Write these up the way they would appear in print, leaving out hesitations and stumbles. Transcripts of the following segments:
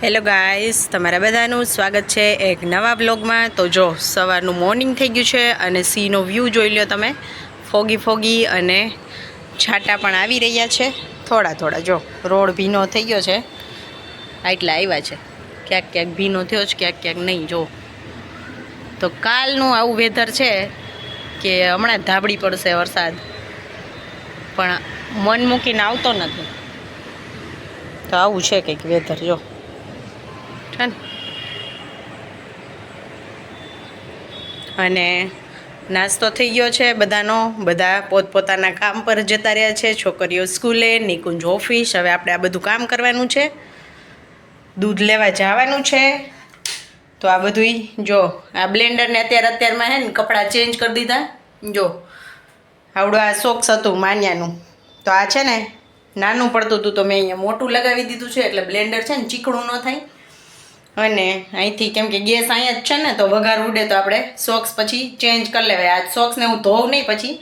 Hello guys, તમારા બધાનું સ્વાગત છે એક નવા બ્લોગમાં। તો જો સવારનું મોર્નિંગ થઈ ગયું છે અને સીનો વ્યૂ જોઈ લો તમે। ફોગી અને છાંટા પણ આવી રહ્યા છે થોડા થોડા। જો રોડ ભીનો થઈ ગયો છે, એટલા આવ્યા છે, ક્યાંક ક્યાંક ભીનો થયો છે, ક્યાંક ક્યાંક નહીં। જો તો કાલનું આવું વેધર છે કે હમણાં ધાબળી પડશે વરસાદ, પણ મન મૂકીને આવતો નથી। તો આવું છે કંઈક વેધર જો છે ને। અને નાસ્તો થઈ ગયો છે બધાનો, બધા પોતપોતાના કામ પર જતા રહ્યા છે। છોકરીઓ સ્કૂલે, નિકુંજ ઓફિસ। હવે આપણે આ બધું કામ કરવાનું છે, દૂધ લેવા જવાનું છે। તો આ બધું જો આ બ્લેન્ડરને અત્યારમાં હે ને કપડાં ચેન્જ કરી દીધા। જો આવડું આ સોક્સ હતું માન્યાનું, તો આ છે ને નાનું પડતું હતું, તો મેં અહીંયા મોટું લગાવી દીધું છે, એટલે બ્લેન્ડર છે ને ચીકણું ન થાય। અને અહીંથી કેમ કે ગેસ અહીંયા જ છે ને, તો વઘાર ઉડે તો આપણે સોક્સ પછી ચેન્જ કરી લેવાય। આ સોક્સને હું ધોઉં નહીં, પછી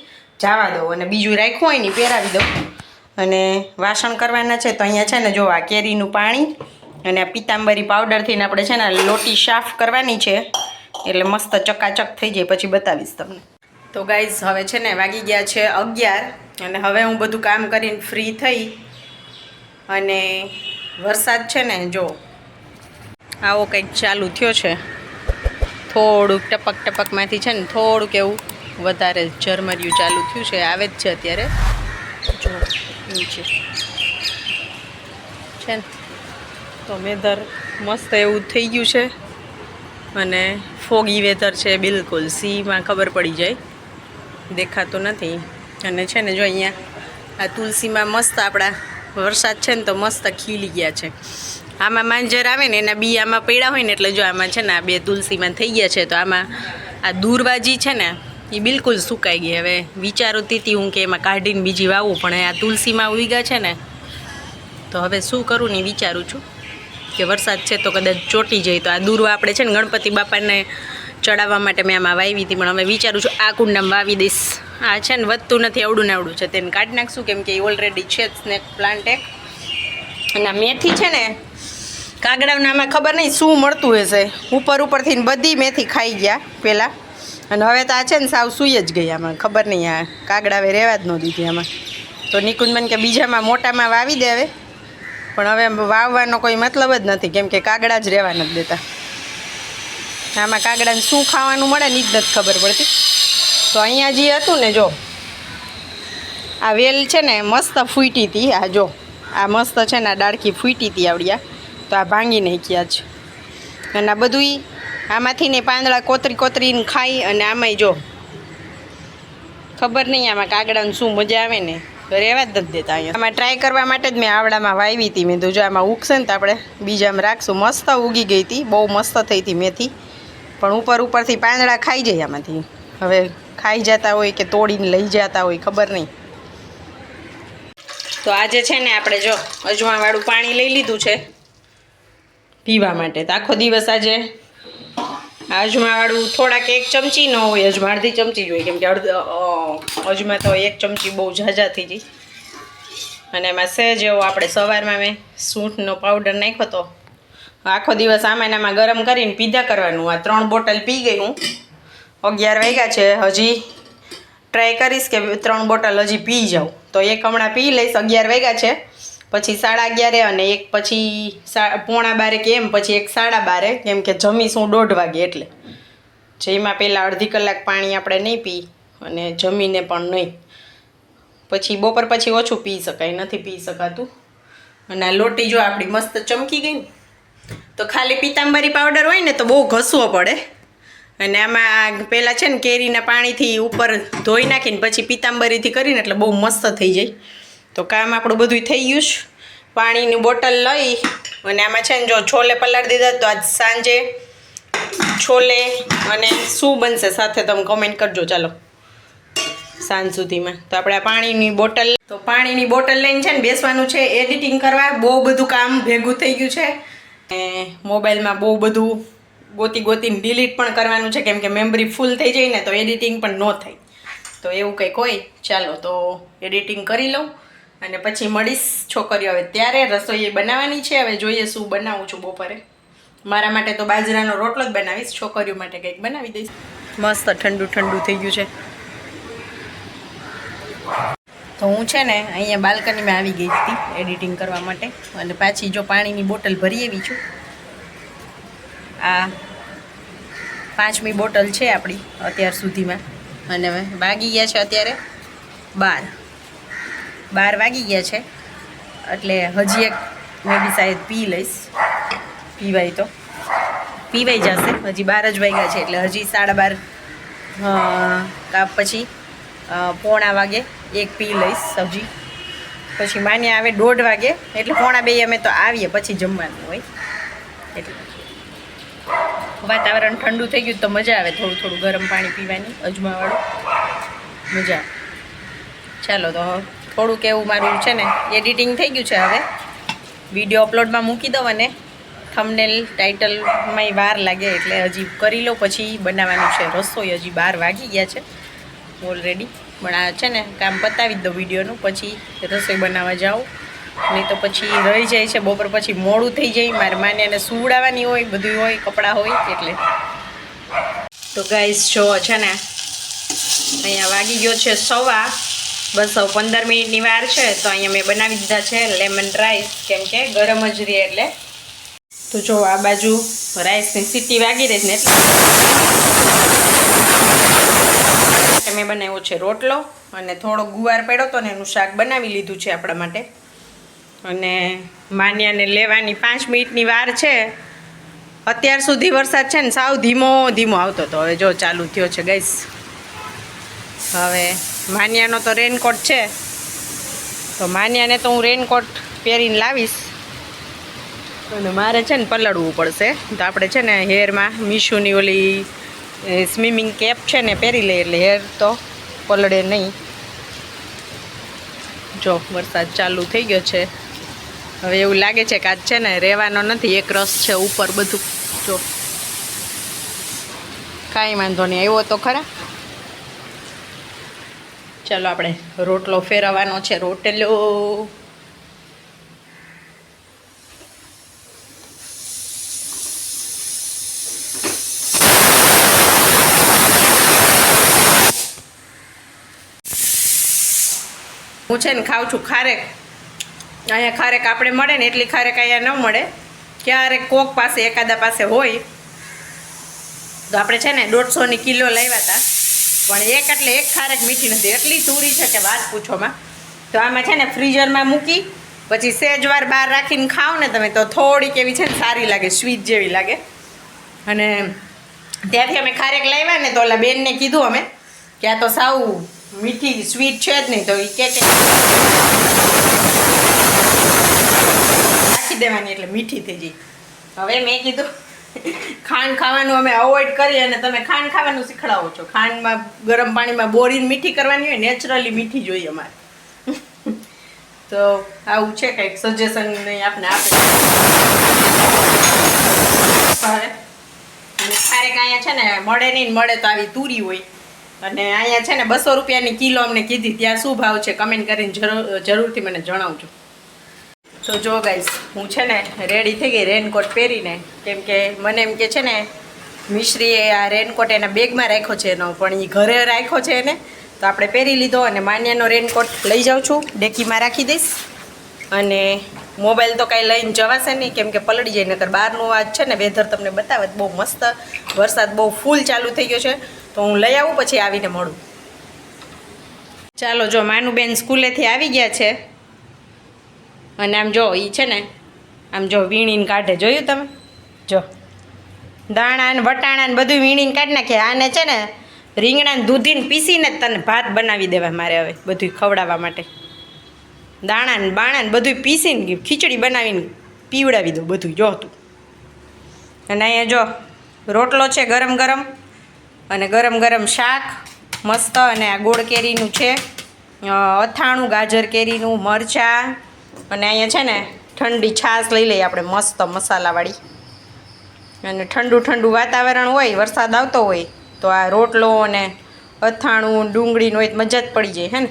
જવા દઉં અને બીજું રાખ્યું હોય ને પહેરાવી દઉં। અને વાસણ કરવાના છે, તો અહીંયા છે ને જો આ કેરીનું પાણી અને આ પિતાંબરી પાવડરથી આપણે છે ને લોટી સાફ કરવાની છે, એટલે મસ્ત ચકાચક થઈ જાય, પછી બતાવીશ તમને। તો ગાઈઝ હવે છે ને વાગી ગયા છે 11 અને હવે હું બધું કામ કરીને ફ્રી થઈ। અને વરસાદ છે ને જો આવો કંઈક ચાલુ થયો છે, થોડુંક ટપક ટપકમાંથી છે ને થોડુંક એવું વધારે ઝરમરિયું ચાલુ થયું છે, આવે જ છે અત્યારે જો નીચે છે ને। તો વેધર મસ્ત એવું થઈ ગયું છે અને ફોગી વેધર છે બિલકુલ, સીમાં ખબર પડી જાય, દેખાતું નથી। અને છે ને જો અહીંયા આ તુલસીમાં મસ્ત આપણા વરસાદ છે ને તો મસ્ત ખીલી ગયા છે। આમાં માંજર આવે ને એના બી આમાં પડ્યા હોય ને, એટલે જો આમાં છે ને આ બે તુલસીમાં થઈ ગયા છે, તો આમાં આ દૂર્વાજી છે ને એ બિલકુલ સુકાઈ ગઈ। હવે વિચારતી હતી હું કે એમાં કાઢીને બીજી વાવું, પણ આ તુલસીમાં ઉગ્યા છે ને, તો હવે શું કરું ને વિચારું છું કે વરસાદ છે તો કદાચ ચોંટી જાય, તો આ દૂર્વા આપણે છે ને ગણપતિ બાપાને ચડાવવા માટે મેં આમાં વાવી હતી, પણ હવે વિચારું છું આ કુંડામાં વાવી દઈશ। આ છે ને વધતું નથી, આવડું ને આવડું છે, તેને કાઢી નાખશું, કેમ કે એ ઓલરેડી છે સ્નેક પ્લાન્ટ એક। અને આ મેથી છે ને કાગડાને આમાં ખબર નહીં શું મળતું હશે, ઉપરથી બધી મેથી ખાઈ ગયા પહેલાં, અને હવે તો આ છે ને સાવ સૂઈ જ ગઈ આમાં, ખબર નહીં આ કાગડાવે રહેવા જ ન દીધી આમાં। તો નિકુંજબન કે બીજામાં મોટામાં વાવી દેવે, પણ હવે વાવવાનો કોઈ મતલબ જ નથી, કેમ કે કાગડા જ રહેવા નથી દેતા। આમાં કાગડાને શું ખાવાનું મળે ને એ જ નથી ખબર પડતી। તો અહીંયા જે હતું ને જો આ વેલ છે ને મસ્ત ફૂટી હતી, આ જો આ મસ્ત છે ને આ ડાળખી ફૂટી હતી આવડિયા, તો આ ભાંગી નાખ્યા છે। અને આ બધું આમાંથી ને પાંદડા કોતરીને ખાઈ, અને આમાંય જો ખબર નહીં આમાં કાગડાને શું મજા આવે ને, તો રહેવા જ નથી દેતા અહીંયા। આમાં ટ્રાય કરવા માટે જ મેં આવડામાં વાવી હતી, મેં તો જો આમાં ઉગશે ને તો આપણે બીજામાં રાખશું। મસ્ત ઉગી ગઈ હતી, બહુ મસ્ત થઈ હતી મેથી, પણ ઉપરથી પાંદડા ખાઈ જાય આમાંથી। હવે ખાઈ જતા હોય કે તોડીને લઈ જતા હોય ખબર નહીં। તો આજે છે ને આપણે જો અજમાવાળું પાણી લઈ લીધું છે પીવા માટે, તો આખો દિવસ આજે અજમાવાળું થોડાક 1 ચમચી ન હોય, અજમા અડધી ચમચી જ હોય, કેમ કે અજમા તો 1 ચમચી બહુ ઝાઝા થઈ જાય। અને એમાં સહેજ એવો આપણે સવારમાં મેં સૂંઠનો પાવડર નાખ્યો હતો, આખો દિવસ આમાં ગરમ કરીને પીધા કરવાનું। આ 3 બોટલ પી ગઈ હું, 11 વાગ્યા છે, હજી ટ્રાય કરીશ કે 3 બોટલ હજી પી જાઉં, તો એક હમણાં પી લઈશ, 11 વાગ્યા છે, પછી 11:30 અને એક પછી 11:45 કે એમ, પછી એક 12:30, કેમ કે જમીશ હું 1:30 વાગે, એટલે જેમાં પહેલાં અડધી કલાક પાણી આપણે નહીં પી અને જમીને પણ નહીં, પછી બપોર પછી ઓછું પી શકાય, નથી પી શકાતું। અને આ લોટી જો આપણી મસ્ત ચમકી ગઈ ને, તો ખાલી પિતાંબરી પાવડર હોય ને તો બહુ ઘસવો પડે, અને આમાં પહેલાં છે ને કેરીના પાણીથી ઉપર ધોઈ નાખીને પછી પિતાંબરીથી કરીને એટલે બહુ મસ્ત થઈ જાય। તો કામ આપણું બધું થઈ ગયું છે। પાણીની બોટલ લઈ અને આમાં છે ને જો છોલે પલાળી દીધા, તો આજ સાંજે છોલે અને શું બનશે સાથે તમે કમેન્ટ કરજો, ચાલો સાંજ સુધીમાં। તો આપણે આ પાણીની બોટલ લઈને છે ને બેસવાનું છે એડિટિંગ કરવા। બહુ બધું કામ ભેગું થઈ ગયું છે, અને મોબાઈલમાં બહુ બધું ગોતીને ડિલીટ પણ કરવાનું છે, કેમ કે મેમરી ફૂલ થઈ જાય ને તો એડિટિંગ પણ ન થાય, તો એવું કંઈક હોય। ચાલો તો એડિટિંગ કરી લઉં અને પછી મળીશ છોકરીઓ હવે ત્યારે રસોઈ બનાવવાની છે. હવે જોઈએ શું બનાવું છું બપોરે. મારા માટે તો બાજરાનો રોટલો જ બનાવીશ, છોકરીઓ માટે કંઈક બનાવી દઈશ. મસ્ત ઠંડુ ઠંડુ થઈ ગયું છે. તો હું છે ને અહીંયા બાલ્કનીમાં આવી ગઈ હતી એડિટિંગ કરવા માટે, અને પાછી જો પાણીની બોટલ ભરી આવી છું. આ 5મી બોટલ છે આપણી અત્યાર સુધીમાં, અને વાગી ગયા છે અત્યારે 12 વાગી ગયા છે. એટલે હજી એક મેં બી શાયદ પી લઈશ, પીવાય તો પીવાઈ જશે. હજી 12 જ વાગ્યા છે એટલે હજી 12:30 કાપ પછી 1:45 વાગે એક પી લઈશ હજી. પછી માન્યા આવે 1:30 વાગે એટલે 1:45 અમે તો આવીએ, પછી જમવાનું હોય. એટલે વાતાવરણ ઠંડુ થઈ ગયું તો મજા આવે થોડું થોડું ગરમ પાણી પીવાની, અજમાવાળું મજા આવે. ચાલો તો થોડુંક એવું મારું છે ને એડિટિંગ થઈ ગયું છે. હવે વિડીયો અપલોડમાં મૂકી દઉં અને થંબનેલ ટાઇટલમાંય વાર લાગે એટલે હજી કરી લો, પછી બનાવવાનું છે રસોઈ. હજી 12 વાગી ગયા છે ઓલરેડી, પણ આ છે ને કામ પતાવી જ દો વિડીયોનું, પછી રસોઈ બનાવવા જાઉં. નહીં તો પછી રહી જાય છે, બપોર પછી મોડું થઈ જાય. મારે માન્યાને સુવડાવવાની હોય, બધું હોય, કપડાં હોય એટલે. તો ગાઈસ જો છે ને અહીંયા વાગી ગયો છે 15:15, બસ 15 મિનિટની વાર છે. તો અહીંયા મેં બનાવી દીધા છે લેમન રાઈસ, કેમ કે ગરમ જ રહે એટલે. તો જો આ બાજુ રાઈસની સીટી વાગી રહી ને એટલે મેં બનાવ્યો છે રોટલો, અને થોડો ગુવાર પડ્યો હતો ને એનું શાક બનાવી લીધું છે આપણા માટે. અને માન્યાને લેવાની 5 મિનિટની વાર છે. અત્યાર સુધી વરસાદ છે ને સાવ ધીમો ધીમો આવતો હતો, હવે જો ચાલુ થયો છે ગાઈસ. હવે માન્યાનો તો રેનકોટ છે, તો માન્યાને તો હું રેનકોટ પહેરીને લાવીશ, અને મારે છે ને પલળવું પડશે. તો આપણે છે ને હેરમાં મીશુની ઓલી સ્વિમિંગ કેપ છે ને પહેરી લઈએ એટલે હેર તો પલળે નહીં. જો વરસાદ ચાલુ થઈ ગયો છે. હવે એવું લાગે છે કે આજ છે ને રહેવાનો નથી, એક રસ છે ઉપર બધું. જો કાંઈ વાંધો નહીં, આવ્યો તો ખરા. ચાલો આપણે રોટલો ફેરવવાનો છે. રોટલો હું છે ને ખાઉં છું ખારેક. અહીંયા ખારેક આપણે મળે ને એટલી ખારેક અહીંયા ન મળે. ક્યારેક કોક પાસે એકાદા પાસે હોય તો આપણે છે ને 150ની કિલો લાવ્યા હતા, પણ એક એટલે એક ખારેક મીઠી નથી, એટલી તુરી છે કે વાત પૂછોમાં. તો આમાં છે ને ફ્રીઝરમાં મૂકી પછી સેજવાર બહાર રાખીને ખાઓ ને તમે તો થોડીક એવી છે ને સારી લાગે, સ્વીટ જેવી લાગે. અને ત્યાંથી અમે ખારેક લાવ્યા ને તો ઓલા બેનને કીધું અમે કે આ તો સાવ મીઠી સ્વીટ છે જ નહીં, તો એ કે નાખી દેવાની એટલે મીઠી થઈ જાય. હવે મેં કીધું ખાંડ ખાવાનું અમે અવોઇડ કરીએ અને તમે ખાંડ ખાવાનું શીખડાવો છો. ખાંડમાં ગરમ પાણીમાં બોરીને મીઠી કરવાની હોય, નેચરલી મીઠી જોઈએ અમારે. તો આવું છે કંઈક સજેશન નહીં આપને આપે. ખારેક અહીંયા છે ને મળે નહીં, મળે તો આવી તુરી હોય. અને અહીંયા છે ને 200 રૂપિયાની કિલો અમને કીધી. ત્યાં શું ભાવ છે કમેન્ટ કરીને જરૂરથી મને જણાવજો. તો જો ગાઈસ હું છે ને રેડી થઈ ગઈ રેનકોટ પહેરીને, કેમ કે મને એમ કે છે ને મિશ્રીએ આ રેનકોટ એના બેગમાં રાખ્યો છે એનો, પણ એ ઘરે રાખ્યો છે એને, તો આપણે પહેરી લીધો. અને માન્યાનો રેનકોટ લઈ જાઉં છું, ડેકીમાં રાખી દઈશ. અને મોબાઈલ તો કાંઈ લઈને જવાશે નહીં, કેમ કે પલળી જાય. નકર બહારનું આજ છે ને વેધર તમને બતાવે બહુ મસ્ત, વરસાદ બહુ ફૂલ ચાલુ થઈ ગયો છે. તો હું લઈ આવું પછી આવીને મળું. ચાલો જો માનુબેન સ્કૂલેથી આવી ગયા છે, અને આમ જો એ છે ને આમ જો વીણીને કાઢે, જોયું તમે? જો દાણા ને વટાણા ને બધું વીણીને કાઢી નાખે. આને છે ને રીંગણાને દૂધીને પીસીને જ તને ભાત બનાવી દેવા મારે હવે, બધું ખવડાવવા માટે. દાણા ને બાણા ને બધું પીસીને ખીચડી બનાવીને પીવડાવી દઉં બધું. જો તું. અને અહીંયા જો રોટલો છે ગરમ ગરમ, અને ગરમ ગરમ શાક મસ્ત, અને આ ગોળ કેરીનું છે અથાણું, ગાજર કેરીનું, મરચાં, અને અહીંયા છે ને ઠંડી છાશ લઈ લઈએ આપણે મસ્ત મસાલાવાળી. અને ઠંડુ ઠંડુ વાતાવરણ હોય, વરસાદ આવતો હોય તો આ રોટલો અને અથાણું ડુંગળીનું હોય મજા જ પડી જાય હે ને.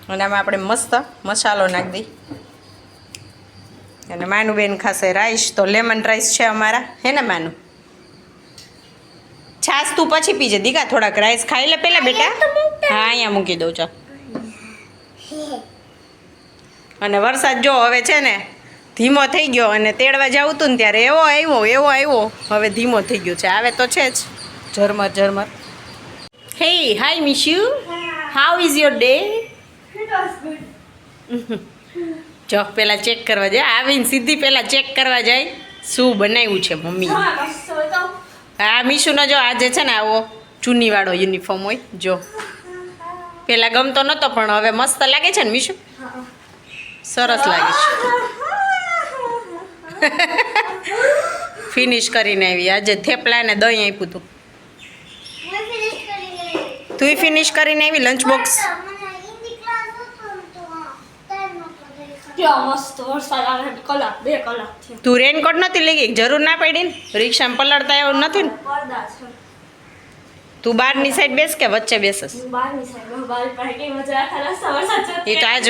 અને આમાં આપણે મસ્ત મસાલો નાખી દઈ. અને માનુબેન ખાશે રાઈસ, તો લેમન રાઈસ છે અમારા, હે ને માનુ? છાશ તું પછી પીજે દીકા, થોડાક રાઈસ ખાઈ લે પેલા બેટા. હા અહીંયા મૂકી દઉં ચાલ. અને વરસાદ જો હવે છે ને ધીમો થઈ ગયો, અને તેડવા જાવું તું ને ત્યારે એવો આવ્યો, હવે ધીમો થઈ ગયો છે. આવે તો છે જ ઝરમર ઝરમર. હે હાય મિશુ, હાઉ ઇઝ યોર ડે? જો પેલા ચેક કરવા જાય, આવીને સીધી પેલા ચેક કરવા જાય શું બનાવ્યું છે મમ્મી. હા મીશુનો જો આજે છે ને આવો ચૂનીવાળો યુનિફોર્મ હોય. જો પેલા ગમતો નહોતો પણ હવે મસ્ત લાગે છે ને મીશુ? સરસ લાગે છે. ફિનિશ કરીને આવી આજે. થેપલા ને દહીં આપ્યું તું. તું ફિનિશ કરીને આવી લંચ બોક્સ. તું રેનકોટ નથી લઈ ગઈ? જરૂર ના પડી ને, રિક્ષામાં પલળતા એવું નથી ને. તું બહારની સાઈડ બેસ કે વચ્ચે બેસસ? એ તો આજ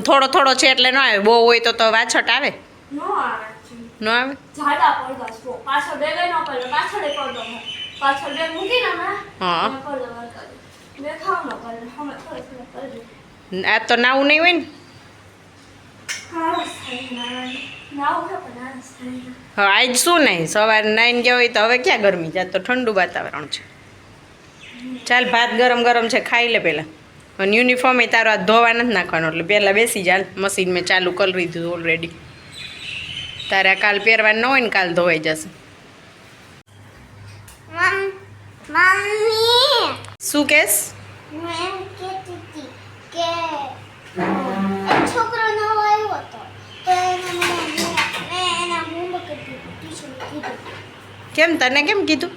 થોડો થોડો છે એટલે ન આવે, બહુ હોય તો વાછટ આવે. ન આવે? હા આ તો નાવું નહીં હોય ને. હવે આજ શું નહીં, સવારે નાઈને ગયા હોય તો હવે ક્યાં ગરમી જાય, તો ઠંડુ વાતાવરણ છે. ચાલ ભાત ગરમ ગરમ છે, ખાઈ લે પહેલાં. અને યુનિફોર્મ એ તારો આ ધોવા નથી નાખવાનો, એટલે પહેલાં બેસી ચાલ. મશીન મેં ચાલુ કરી દીધું ઓલરેડી. તારે આ કાલ પહેરવાનું ન હોય ને કાલ ધોવાઈ જશે. શું કેસ? છોકરો નવો આવ્યો હતો તો એના હોમવર્ક કીધું. કેમ તને કેમ કીધું?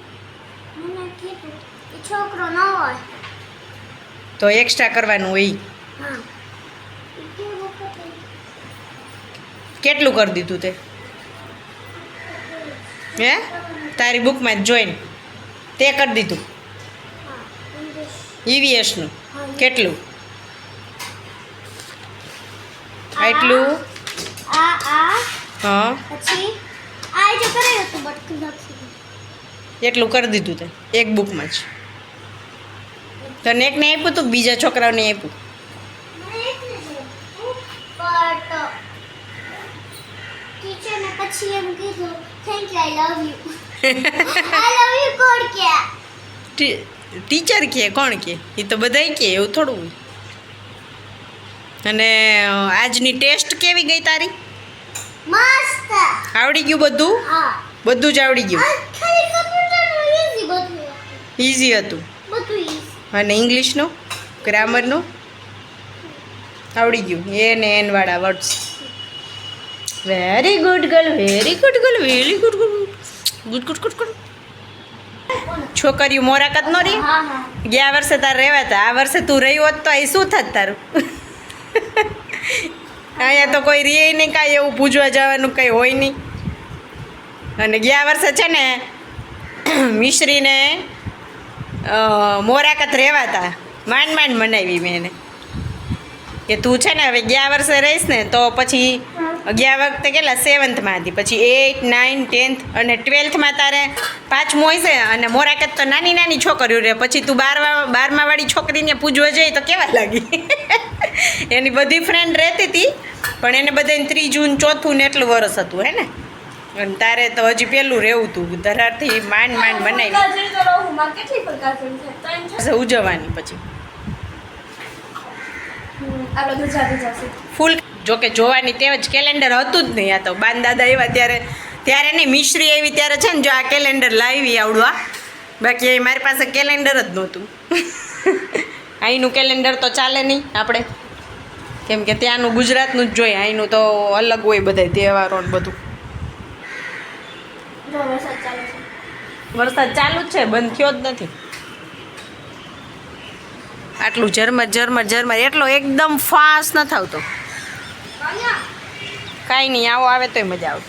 મને કીધું કે છોકરો ન હોય તો એક્સ્ટ્રા કરવાનું હોય. હા. કેટલું કરી દીધું તે? હે તારી બુકમાં જ જોઈને તે કરી દીધું? ઈવીએસનું કેટલું? આટલું? હા પછી આ જે કરાયું હતું બટકું લખી એટલું કરી દીધું તે એક બુકમાં જ. તને એકને આપ્યું તું, બીજા છોકરાઓને આપ્યું? મને એટલે જ બટ ટીચરને પછી એમ કીધું thank you I love you. I love you કોણ કે? ટીચર કે કોણ કે? એ તો બધાય કે, એવું થોડું હોય. અને આજની ટેસ્ટ કેવી ગઈ તારી? મસ્ત. આવડી ગયું બધું? હા બધું જ આવડી ગયું? ખાલી કમ્પ્યુટરનું ઈઝી બધું ઇઝી હતું. બધું ઈઝી. અને ઇંગ્લિશનું ગ્રામરનું આવડી ગયું? એ ને એન વાળા words. Very good girl, very good girl, very good good good good good good. છોકરીઓ મોરાકત નો રહી? હા હા ગયા વર્ષે તારે રહેવા હતા, આ વર્ષે તું રહી હોત તો અહીં શું થાત તારું? અહીંયા તો કોઈ રહે નહીં, કાંઈ એવું પૂજવા જવાનું કંઈ હોય નહીં. અને ગયા વર્ષે છે ને મિશ્રીને મોરાકત રહેવાતા, માંડ માંડ મનાવી મેં એને કે તું છે ને હવે ગયા વર્ષે રહીશ ને તો પછી ગયા વખતે કેટલા 7th હતી, પછી 8, 9, 10th અને 12thમાં તારે 5મું હશે. અને મોરાકત તો નાની નાની છોકરીઓ રહે, પછી તું 12મા વાળી છોકરીને પૂજવા જઈ તો કેવા લાગી? એની બધી ફ્રેન્ડ રહેતી હતી પણ એને બધાને 3 જૂન 4થું ને એટલું વરસ હતું, હે ને? અને તારે તો હજી પેલું રહેવું હતું, ધરારથી માંડ માંડ બનાવી ઉજવવાની. પછી ફૂલ જોકે જોવાની તેવ જ કેલેન્ડર હતું જ નહીં. આ તો બાન દાદા એવા ત્યારે નહીં, મિશ્રી આવી ત્યારે છે ને જો આ કેલેન્ડર લાવી આવડવા, બાકી એ મારી પાસે કેલેન્ડર જ નહોતું. અહીંનું કેલેન્ડર તો ચાલે નહીં આપણે, કેમ કે ત્યાંનું ગુજરાતનું જ જોઈએ, અહીંનું તો અલગ હોય બધા તહેવારો ને બધું. વરસાદ ચાલુ જ છે, બંધ થયો જ નથી. આટલું ઝરમર ઝરમર ઝરમર, એટલો એકદમ ફાસ્ટ નથી આવતો. કાંઈ નહીં, આવો આવે તોય મજા આવે.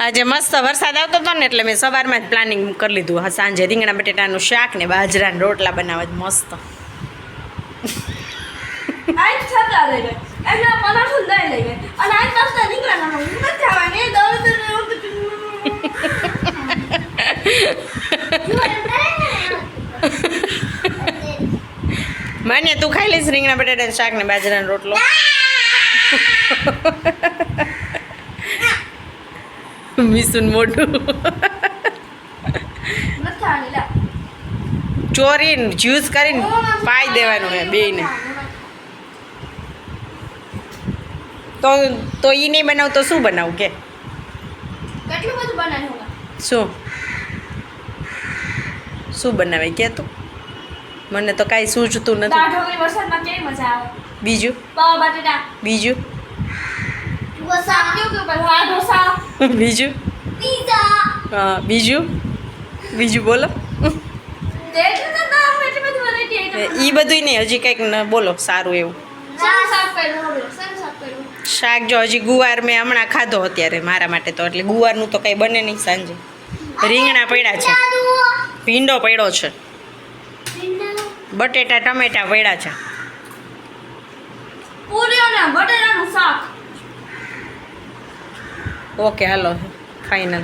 આજે મસ્ત વરસાદ આવતો હતો ને એટલે મેં સવારમાં જ પ્લાનિંગ કરી લીધું. હા, સાંજે રીંગણા બટેટાનું શાક ને બાજરાના રોટલા બનાવવા જ મસ્ત. આજ છતાં લઈ ગઈ એના પરાઠું લઈ ગઈ અને આજ પાછા નીકળ્યા ના હું નથી જવાની દોડ માન્ય તું ખાઈ લઈશ રીંગણા બટાટા શાક ને બાજરાનો રોટલો મીસુન મોઢું નથી ખાવાની લા ચોરીને જ્યુસ કરીને પાઈ દેવાનું હે બેયને તો ઈ નહીં બનાવ તો શું બનાવું કે કેટલું બધું બનાવ્યું શું બનાવે કે તું મને તો કાંઈ સૂચતું દાળ નથી ઢોકળી વરસાદમાં કેવી મજા આવે બીજું પાવ બટેટા બીજું શાક કેવું કેવું પણ હા ઢોસા બીજું પિઝા હા બીજું બોલો તે જ તો નામ એટલી બધી વેરાયટી આઈટમ એ બધું નહીં હજી કંઈક બોલો સારું એવું શાક સાફ કર્યું હવે શાક સાફ કર્યું શાક જો હજી ગુવાર મેં હમણાં ખાધો અત્યારે મારા માટે તો એટલે ગુવારનું તો કંઈ બને નહીં સાંજે રીંગણા પડ્યા છે ભીંડો પડ્યો છે બટેટા ટમેટા પડ્યા છે પૂરીઓ ને બટેટાનું શાક ઓકે હાલો ફાઇનલ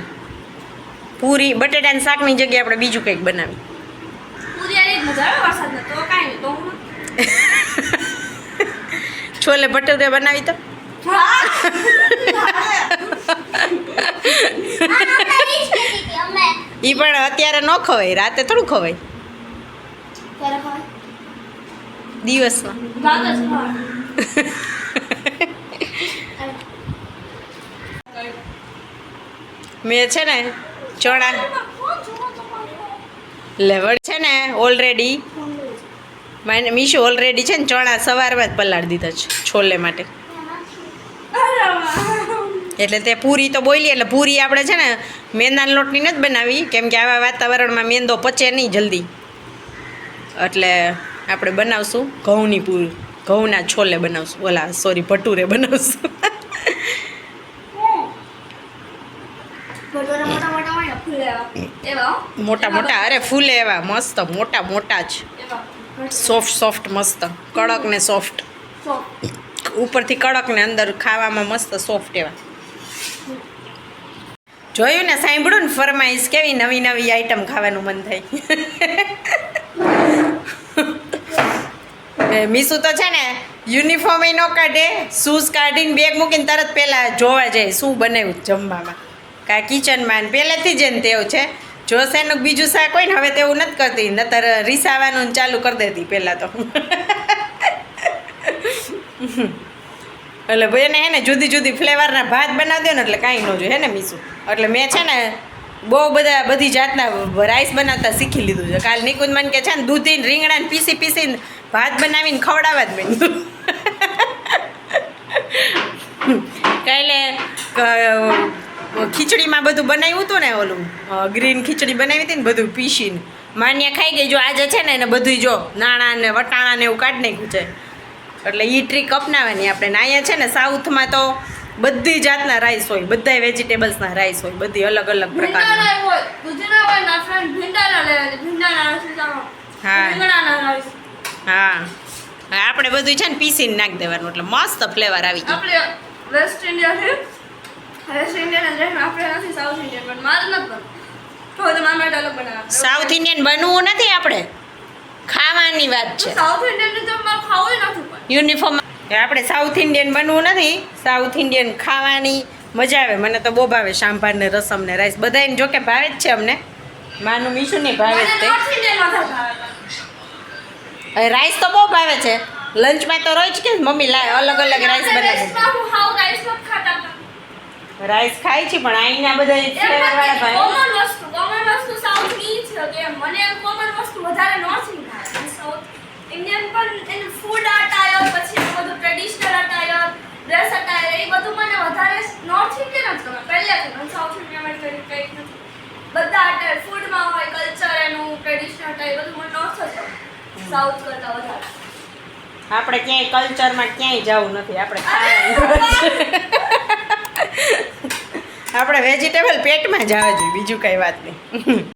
પૂરી બટેટાના શાકની જગ્યાએ આપણે બીજું કંઈક બનાવી પૂરી આલી જ મજા આવે વરસાદમાં તો કાંઈ નહીં તો હું છોલે ભટુરે બનાવી તો હા એ પણ અત્યારે ન ખવાય રાતે થોડું ખવાય દિવસમાં રાત જ ખાવાનું. મેં છે ને ચણા લેવડ છે ને ઓલરેડી મીશુ ઓલરેડી છે ને ચણા સવારમાં જ પલાળી દીધા છે છોલે માટે એટલે તે પૂરી તો બોલી એટલે પૂરી આપણે છે ને મેંદાના લોટની નથી બનાવી કેમ કે આવા વાતાવરણમાં મેંદો પચે નહીં જલ્દી એટલે આપણે બનાવશું ઘઉંની પૂરી ઘઉંના છોલે બનાવશું ઓલા સોરી ભટુરે બનાવશું ભટુરા મોટા મોટા હોય ને ફૂલે એવા મોટા મોટા અરે ફૂલે એવા મસ્ત મોટા મોટા જ એવા સોફ્ટ મસ્ત કડક ને સોફ્ટ સો ઉપરથી કડક ને અંદર ખાવામાં મસ્ત સોફ્ટ એવા જોયું ને સાંભળ્યું ને ફરમાઈશ કેવી નવી નવી આઈટમ ખાવાનું મન થાય મીસુ તો છે ને યુનિફોર્મ ન કાઢે શૂઝ કાઢીને બેગ મૂકીને તરત પહેલાં જોવા જાય શું બનાવ્યું જમવામાં કાં કિચનમાં ને પહેલેથી જ એને તેવું છે જો શેનું બીજું શાક હોય ને હવે તેવું નથી કરતી નતર રીસાવાનું ને ચાલુ કરી દેતી પહેલાં તો એટલે ભાઈ એને હે ને જુદી જુદી ફ્લેવરના ભાત બનાવી દો ને એટલે કાંઈ ન જોઈએ હે ને મીસુ એટલે મેં છે ને બહુ બધી જાતના રાઈસ બનાવતા શીખી લીધું છે કાલ નિકુંજ મને કે છે ને દૂધીને રીંગણાને પીસીને ભાત બનાવીને ખવડાવવા જ મેં કાલે ખીચડીમાં બધું બનાવ્યું હતું ને ઓલું ગ્રીન ખીચડી બનાવી હતી ને બધું પીસીને માન્યા ખાઈ ગઈ જો આજે છે ને એને બધું જો નાણાં ને વટાણા ને એવું કાઢી નાખ્યું છે એટલે એ ટ્રીક અપનાવવાની આપણે ને અહીંયા છે ને સાઉથમાં તો બધી જાતના રાઈસ હોય બધાય વેજીટેબલ્સના રાઈસ હોય બધી અલગ અલગ પ્રકારના ભીંડાના હોય દૂધીના હોય ના ફ્રેન્ડ ભીંડાના લે ભીંડાના રસીદારો હા. રીંગણાના રાઈસ હા આપણે બધું છે ને પીસીને નાખી દેવાનું એટલે મસ્ત ફ્લેવર આવી ગયો આપણે વેસ્ટ ઇન્ડિયા છે વેસ્ટ ઇન્ડિયન ડ્રેસ આપણે નથી સાઉથ ઇન્ડિયન પણ મારે નથી બનવું તો મારા માટે અલગ બનાવવા સાઉથ ઇન્ડિયન બનવું નથી આપણે ખાવાની વાત છે સાઉથ ઇન્ડિયન તો મારે ખાવું નથી પણ યુનિફોર્મ આપણે સાઉથ ઇન્ડિયન બનવું નથી સાઉથ ઇન્ડિયન ખાવાની મજા આવે મને તો બહુ ભાવે સાંભાર ને રસમ ને રાઈસ બધાને જો કે ભાવે જ છે અમને માનું મીઠું નહીં ભાવે જ મને તે નોર્થ ઇન્ડિયન વધારે ભાવે રાઈસ તો બહુ ભાવે છે લંચમાં તો રોજ કે મમ્મી અલગ અલગ રાઈસ બનાવે વેસ્ટમાં હું હાવ રાઈસ નથી ખાતા રાઈસ ખાય છે પણ અહીંના બધા ફ્લેવર વાળા ભાવે કોમન વસ્તુ સાઉથ ની છે કે મને કોમન વસ્તુ વધારે નોર્થ ઇન્ડિયન સાઉથ ઇન્ડિયન પણ એનું ફૂડ અટાયર પછી બધું ટ્રેડિશનલ અટાયર ડ્રેસ અટાયર એ બધું મને વધારે નોર્થ ઇન્ડિયન જ ગમે પહેલેથી મને સાઉથ ઇન્ડિયનમાં કંઈક નથી બધા અટાયર ફૂડમાં હોય કલ્ચર એનું ટ્રેડિશનલ અટાયર બધું મને નોર્થ જ ગમે સાઉથ કરતાં વધારે આપણે ક્યાંય કલ્ચરમાં ક્યાંય જવું નથી આપણે ખાવાનું આપણે વેજીટેબલ પેટમાં જ આવે છે બીજું કઈ વાત નહીં